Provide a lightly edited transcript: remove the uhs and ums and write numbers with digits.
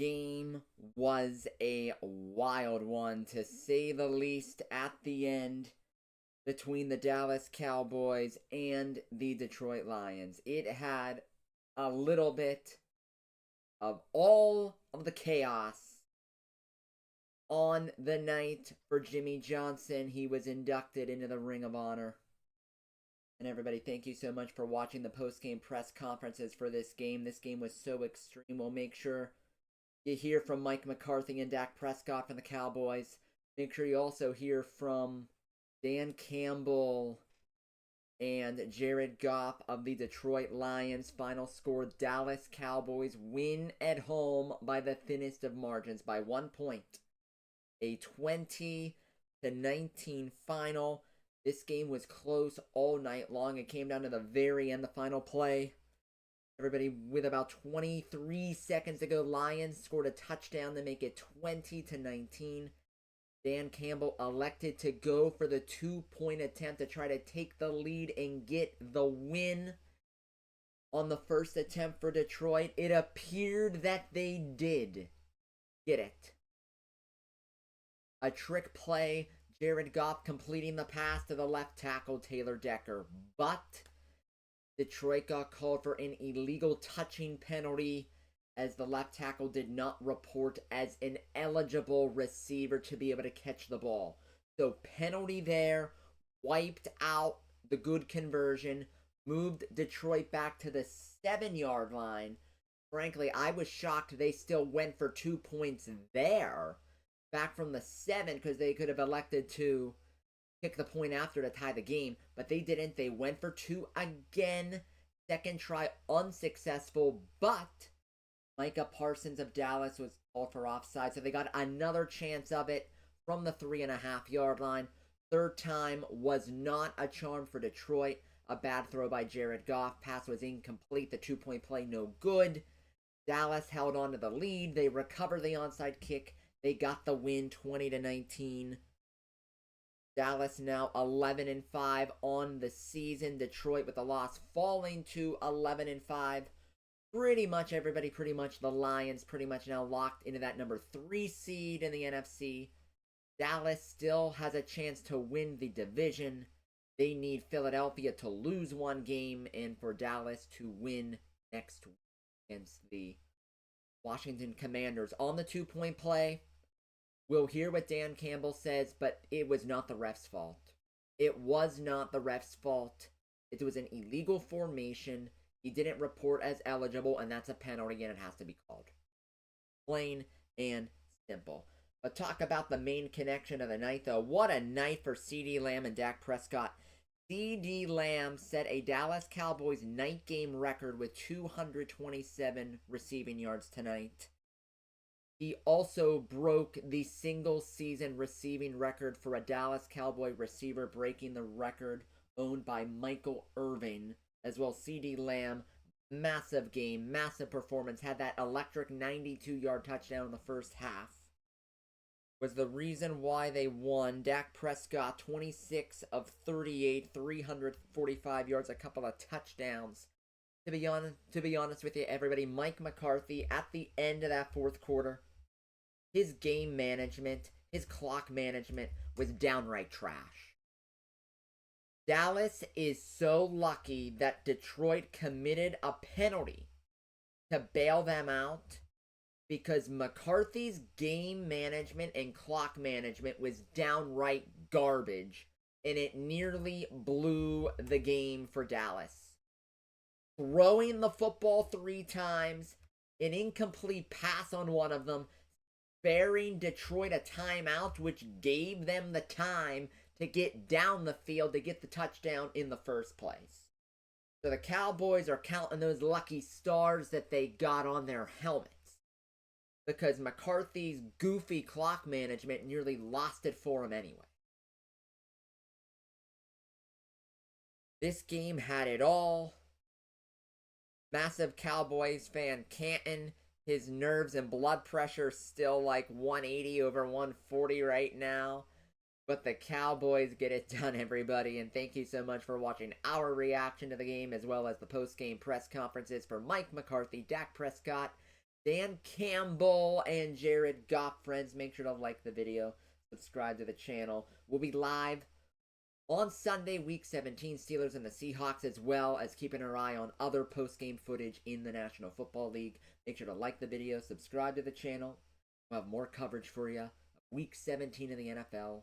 game was a wild one, to say the least, at the end between the Dallas Cowboys and the Detroit Lions. It had a little bit of all of the chaos on the night for Jimmy Johnson. He was inducted into the Ring of Honor. And everybody, thank you so much for watching the post-game press conferences for this game. This game was so extreme. We'll make sure you hear from Mike McCarthy and Dak Prescott from the Cowboys. Make sure you also hear from Dan Campbell and Jared Goff of the Detroit Lions. Final score, Dallas Cowboys win at home by the thinnest of margins, by 1 point. A 20-19 final. This game was close all night long. It came down to the very end, the final play. Everybody, with about 23 seconds to go, Lions scored a touchdown to make it 20-19. Dan Campbell elected to go for the 2-point attempt to try to take the lead and get the win on the first attempt for Detroit. It appeared that they did get it. A trick play, Jared Goff completing the pass to the left tackle, Taylor Decker. But Detroit got called for an illegal touching penalty, as the left tackle did not report as an eligible receiver to be able to catch the ball. So penalty there, wiped out the good conversion, moved Detroit back to the 7-yard line. Frankly, I was shocked they still went for 2 points there, back from the 7, because they could have elected to kick the point after to tie the game, but they didn't. They went for 2 again. Second try unsuccessful, but Micah Parsons of Dallas was called for offside, so they got another chance of it from the 3.5-yard line. Third time was not a charm for Detroit. A bad throw by Jared Goff. Pass was incomplete. The 2-point play no good. Dallas held on to the lead. They recovered the onside kick. They got the win, 20-19. Dallas now 11-5 on the season. Detroit with a loss falling to 11-5. Pretty much the Lions pretty much now locked into that number 3 seed in the NFC. Dallas still has a chance to win the division. They need Philadelphia to lose 1 game and for Dallas to win next week against the Washington Commanders. On the 2-point play, we'll hear what Dan Campbell says, but it was not the ref's fault. It was not the ref's fault. It was an illegal formation. He didn't report as eligible, and that's a penalty, and it has to be called. Plain and simple. But talk about the main connection of the night, though. What a night for CeeDee Lamb and Dak Prescott. CeeDee Lamb set a Dallas Cowboys night game record with 227 receiving yards tonight. He also broke the single-season receiving record for a Dallas Cowboy receiver, breaking the record owned by Michael Irvin. As well, CeeDee Lamb, massive game, massive performance, had that electric 92-yard touchdown in the first half. Was the reason why they won. Dak Prescott, 26 of 38, 345 yards, a couple of touchdowns. To be honest with you, everybody, Mike McCarthy, at the end of that fourth quarter, his game management, his clock management was downright trash. Dallas is so lucky that Detroit committed a penalty to bail them out, because McCarthy's game management and clock management was downright garbage, and it nearly blew the game for Dallas. Throwing the football 3 times, an incomplete pass on one of them, sparing Detroit a timeout, which gave them the time to get down the field to get the touchdown in the first place. So the Cowboys are counting those lucky stars that they got on their helmets, because McCarthy's goofy clock management nearly lost it for him anyway. This game had it all. Massive Cowboys fan Canton, his nerves and blood pressure still like 180 over 140 right now. But the Cowboys get it done, everybody. And thank you so much for watching our reaction to the game, as well as the post-game press conferences for Mike McCarthy, Dak Prescott, Dan Campbell and Jared Goff. Friends, make sure to like the video, subscribe to the channel. We'll be live on Sunday, Week 17, Steelers and the Seahawks, as well as keeping our eye on other post-game footage in the National Football League. Make sure to like the video, subscribe to the channel. We'll have more coverage for you. Week 17 of the NFL.